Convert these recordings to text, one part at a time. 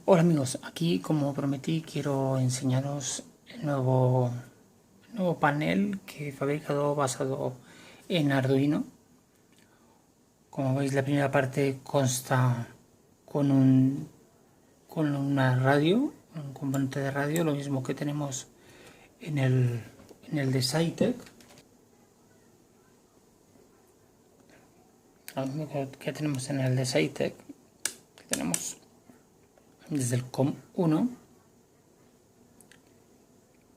Hola amigos, aquí como prometí quiero enseñaros el nuevo panel que he fabricado basado en Arduino. Como veis, la primera parte consta con una radio, un componente de radio, lo mismo que tenemos en el de Cytec, lo mismo que tenemos en el de Cytec, que tenemos desde el COM1,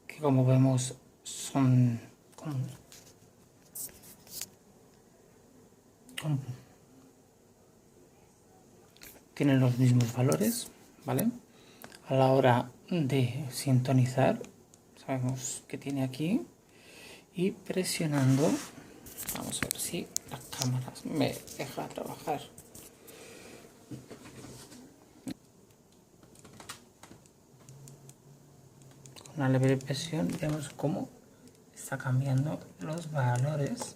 que como vemos son tienen los mismos valores, ¿vale? A la hora de sintonizar, sabemos que tiene aquí, y presionando, vamos a ver si las cámaras me deja trabajar. Con una leve presión vemos cómo está cambiando los valores,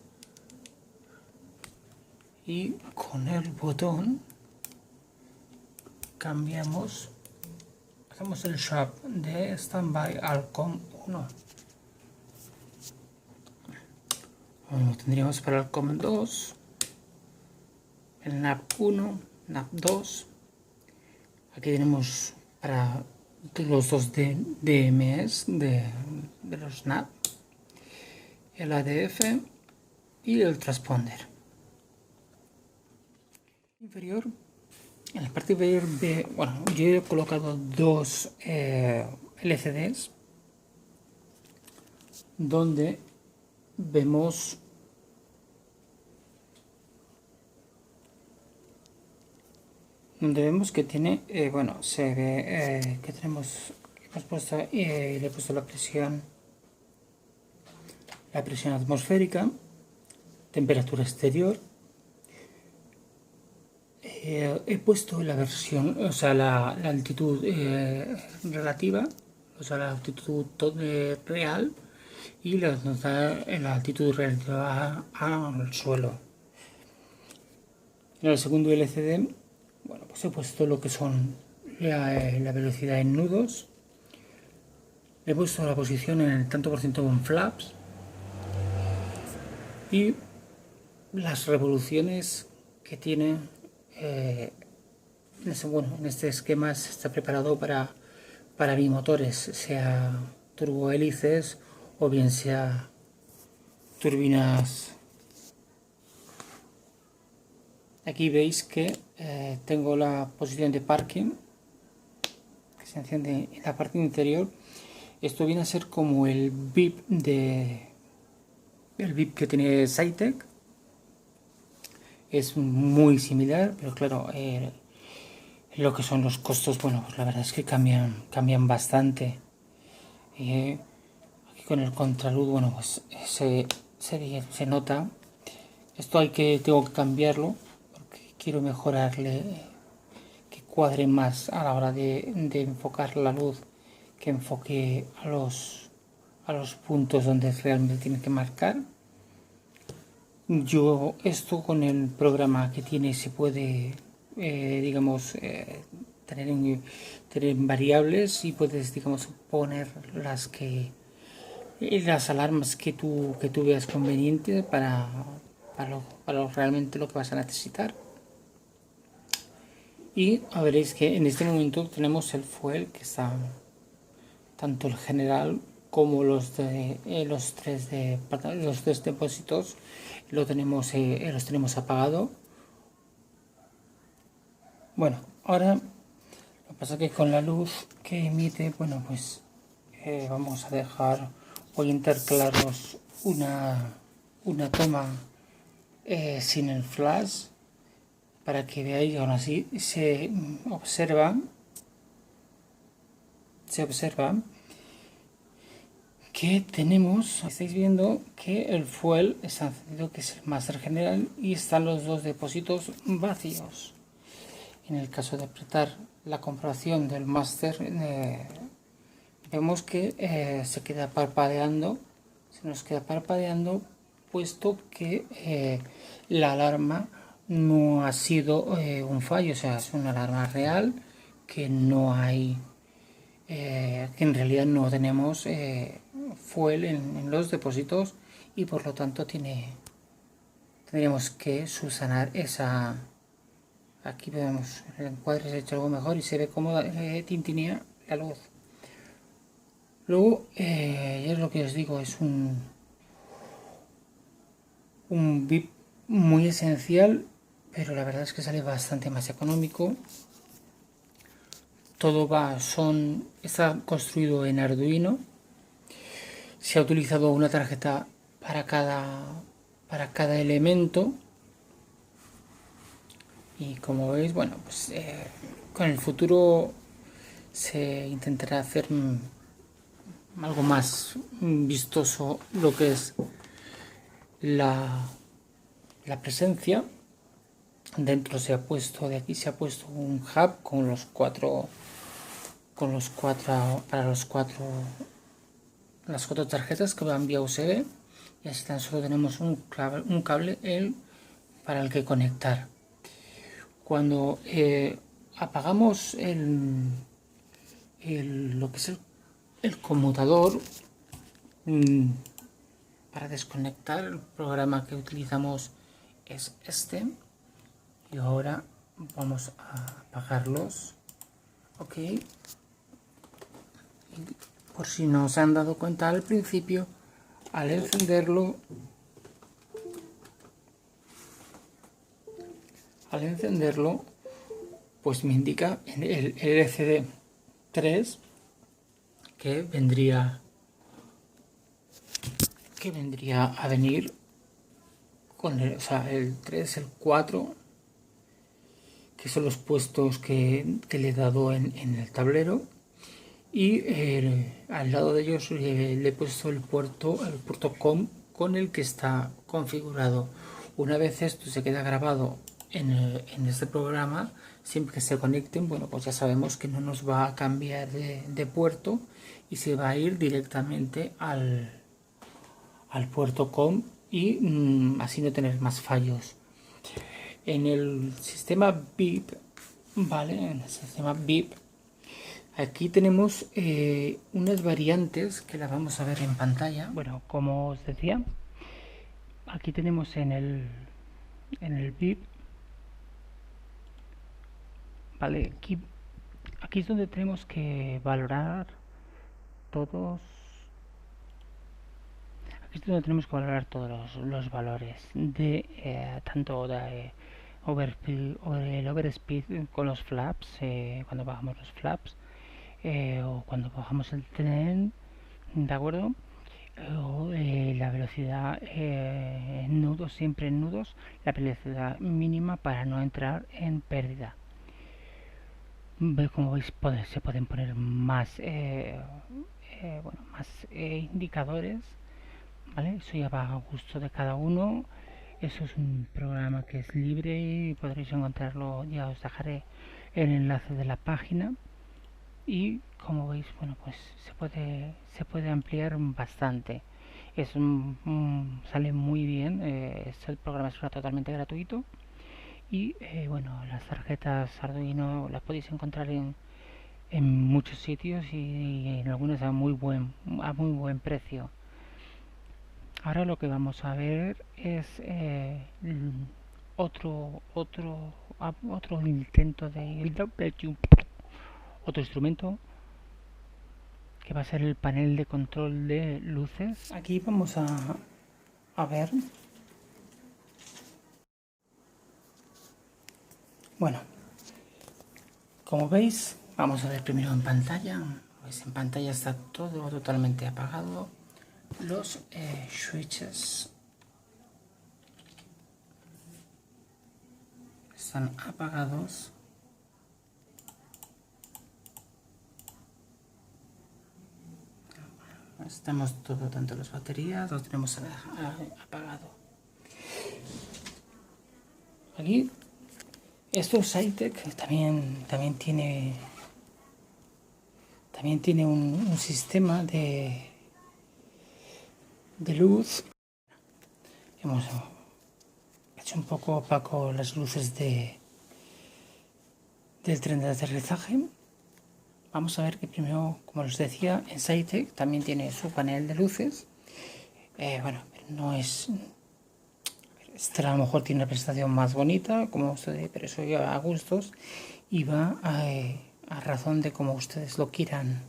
y con el botón cambiamos, hacemos el swap de standby al COM1. Lo tendríamos para el COM2, el NAP1, NAP2. Aquí tenemos para los dos DMS de los NAP, el ADF y el transponder. Inferior, en la parte inferior yo he colocado dos LCDs donde vemos que tiene, se ve que tenemos, hemos puesto, le he puesto la presión atmosférica, temperatura exterior. He puesto la versión, la altitud relativa, la altitud real, y la altitud relativa al suelo. En el segundo LCD, pues he puesto lo que son la velocidad en nudos, he puesto la posición en el tanto por ciento con flaps, y las revoluciones que tiene. En este esquema está preparado para bimotores, sea turbohélices o bien sea turbinas. Aquí veis que tengo la posición de parking, que se enciende en la parte interior. Esto viene a ser como el VIP que tiene Cytec. Es muy similar, pero claro, lo que son los costos, pues la verdad es que cambian bastante. Aquí con el contraluz, pues se nota. Esto tengo que cambiarlo porque quiero mejorarle, que cuadre más a la hora de enfocar la luz, que enfoque a los puntos donde realmente tiene que marcar. Esto con el programa que tiene se puede, tener variables, y puedes, poner las alarmas que tú veas conveniente para realmente lo que vas a necesitar. Y veréis que en este momento tenemos el fuel, que está tanto el general como los tres depósitos los tenemos apagado. Ahora lo que pasa es que con la luz que emite, vamos a voy a intercalaros una toma sin el flash, para que veáis. Aún así se observa que estáis viendo que el fuel está encendido, que es el máster general, y están los dos depósitos vacíos. En el caso de apretar la comprobación del máster, vemos que se nos queda parpadeando, puesto que la alarma no ha sido un fallo, es una alarma real que no hay, que en realidad no tenemos fuel en los depósitos y por lo tanto tendríamos que subsanar esa. Aquí vemos el encuadre se ha hecho algo mejor y se ve cómo tintinea la luz. Luego, ya es lo que os digo, es un VIP muy esencial, pero la verdad es que sale bastante más económico. Todo está construido en Arduino. Se ha utilizado una tarjeta para cada elemento. Y como veis, bueno, pues con el futuro se intentará hacer algo más vistoso lo que es la presencia. Dentro de aquí se ha puesto un hub con los cuatro las cuatro tarjetas que van vía USB, y así tan solo tenemos un cable para el que conectar. Cuando apagamos lo que es el conmutador, para desconectar, el programa que utilizamos es este, y ahora vamos a apagarlos. Ok, y por si no se han dado cuenta al principio, al encenderlo pues me indica en el LCD 3 que vendría a venir con el 3, el 4, que son los puestos que le he dado en el tablero, y al lado de ellos le he puesto el puerto COM con el que está configurado. Una vez esto se queda grabado en este programa, siempre que se conecten, bueno, pues ya sabemos que no nos va a cambiar de puerto y se va a ir directamente al puerto COM, y así no tener más fallos. En el sistema VIP, ¿vale? En el sistema VIP, aquí tenemos unas variantes que las vamos a ver en pantalla. Bueno, como os decía, aquí tenemos en el VIP, ¿vale? Aquí es donde tenemos que valorar todos. Aquí es donde tenemos que valorar todos los valores de tanto de el overspeed con los flaps, cuando bajamos los flaps, o cuando bajamos el tren, ¿de acuerdo? O la velocidad en nudos, siempre en nudos, la velocidad mínima para no entrar en pérdida. Como veis, se pueden poner más indicadores, ¿vale? Eso ya va a gusto de cada uno. Eso es un programa que es libre y podréis encontrarlo, ya os dejaré el enlace de la página. Y como veis, bueno, pues se puede ampliar bastante. Sale muy bien. El programa es totalmente gratuito. Y bueno, las tarjetas Arduino las podéis encontrar en muchos sitios, y en algunos a muy buen precio. Ahora lo que vamos a ver es otro intento otro instrumento, que va a ser el panel de control de luces. Aquí vamos a ver. Bueno, como veis, vamos a ver primero en pantalla. Pues en pantalla está todo totalmente apagado. Los switches están apagados. Estamos todo, tanto las baterías, lo tenemos apagado. Aquí, esto Zytec también tiene un sistema de luz. Hemos hecho un poco opaco las luces de del tren de aterrizaje. Vamos a ver que primero, como les decía, en SciTech también tiene su panel de luces. Bueno, no es... Esta a lo mejor tiene una presentación más bonita, como ustedes, pero eso ya a gustos y va a razón de cómo ustedes lo quieran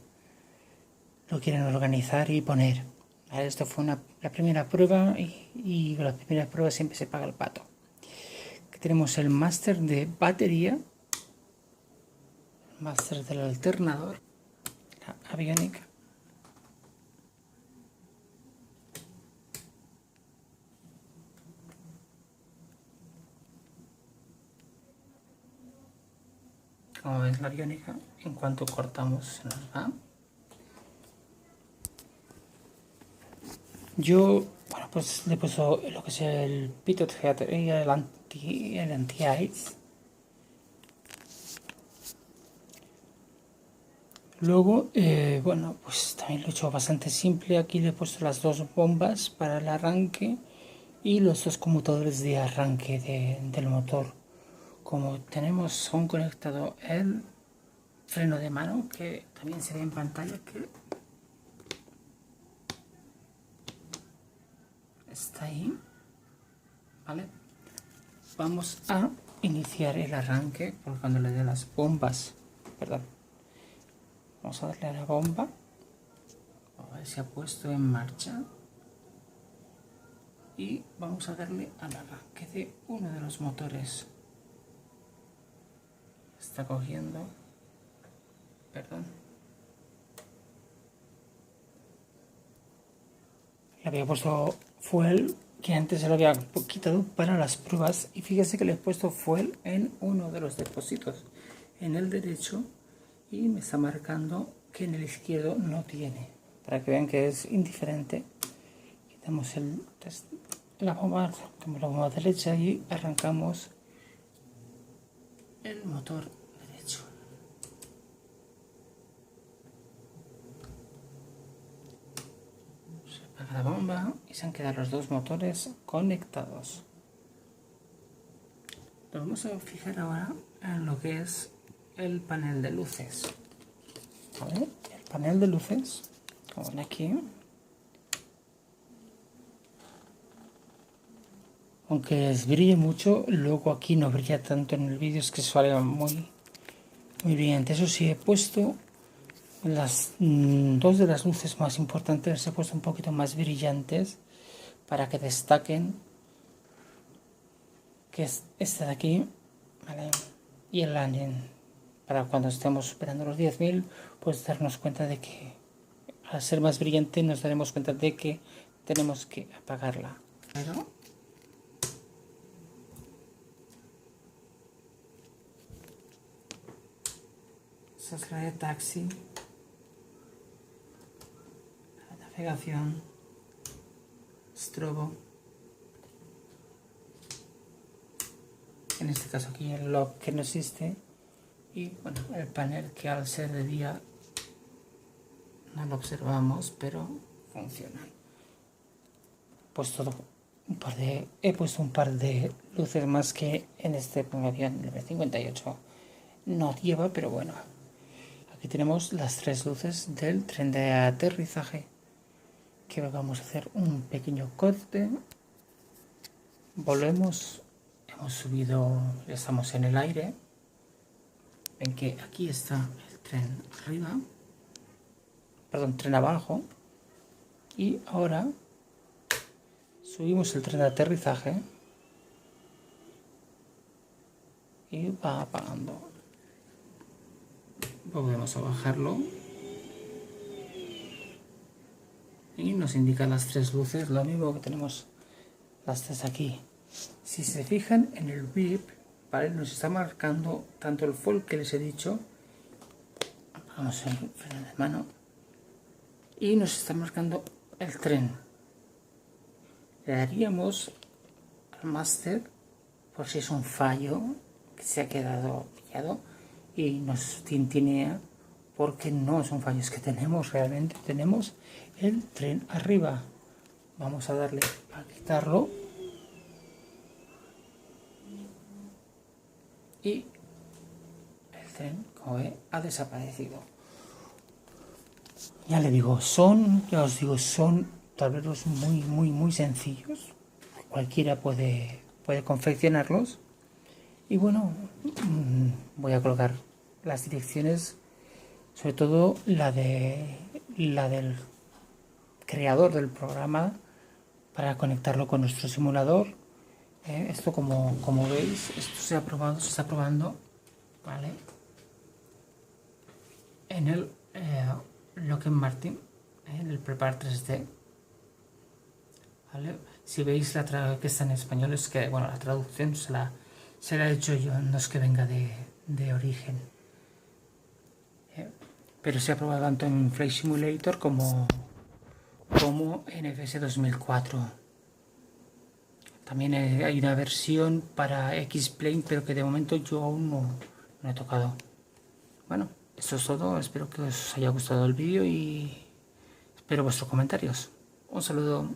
organizar y poner. ¿Vale? Esto fue la primera prueba y la primera prueba siempre se paga el pato. Aquí tenemos el máster de batería, el máster del alternador, la aviónica. Como ven, la aviónica, en cuanto cortamos se nos va. Yo, bueno, pues le he puesto lo que es el Pitot Heater y el anti-ice. Luego, bueno, pues también lo he hecho bastante simple. Aquí le he puesto las dos bombas para el arranque y los dos conmutadores de arranque del motor. Como tenemos aún conectado el freno de mano, que también se ve en pantalla que está ahí, ¿vale? Vamos a iniciar el arranque por cuando le dé las bombas, perdón. Vamos a darle a la bomba, a ver si ha puesto en marcha y vamos a darle al arranque de uno de los motores. Está cogiendo, perdón. Le había puesto fuel, que antes se lo había quitado para las pruebas, y fíjese que le he puesto fuel en uno de los depósitos, en el derecho, y me está marcando que en el izquierdo no tiene, para que vean que es indiferente. Quitamos la bomba derecha y arrancamos el motor derecho. Se apaga la bomba y se han quedado los dos motores conectados. Nos vamos a fijar ahora en lo que es el panel de luces. ¿Vale? El panel de luces, como ven aquí, aunque les brille mucho, luego aquí no brilla tanto en el vídeo, es que sale muy brillante. Eso sí, he puesto las dos de las luces más importantes, las he puesto un poquito más brillantes para que destaquen, que es esta de aquí, ¿vale? Y el landing, para cuando estemos superando los 10.000, pues darnos cuenta de que al ser más brillante nos daremos cuenta de que tenemos que apagarla. Pero esa es la de taxi, la navegación, strobo. En este caso aquí el lock que no existe, y bueno, el panel que al ser de día no lo observamos, pero funciona. He puesto un par de luces más que en este avión, el B-58 no lleva, pero bueno, aquí tenemos las tres luces del tren de aterrizaje, que vamos a hacer un pequeño corte. Volvemos, hemos subido, estamos en el aire. Ven que aquí está el tren arriba, perdón, tren abajo, y ahora subimos el tren de aterrizaje y va apagando. Volvemos a bajarlo y nos indica las tres luces, lo mismo que tenemos las tres aquí. Si se fijan en el VIP, ¿vale? Nos está marcando tanto el fuel que les he dicho, apagamos el freno de mano, y nos está marcando el tren. Le daríamos al máster por si es un fallo que se ha quedado pillado y nos tintinea, porque no es un fallo, es que realmente tenemos el tren arriba. Vamos a darle a quitarlo y el aparecen, como ve, ha desaparecido. Ya le digo, ya os digo, son tableros muy sencillos. Cualquiera puede confeccionarlos. Y bueno, voy a colocar las direcciones, sobre todo la del creador del programa, para conectarlo con nuestro simulador. Esto como veis, esto se está probando, ¿vale? En el Lockheed Martin, en el Prepar 3D, ¿vale? Si veis que está en español, es que, bueno, la traducción se la he hecho yo, no es que venga de origen. Pero se ha probado tanto en Flight Simulator como en FS 2004. También hay una versión para X-Plane, pero que de momento yo aún no he tocado. Bueno, eso es todo. Espero que os haya gustado el vídeo y espero vuestros comentarios. Un saludo.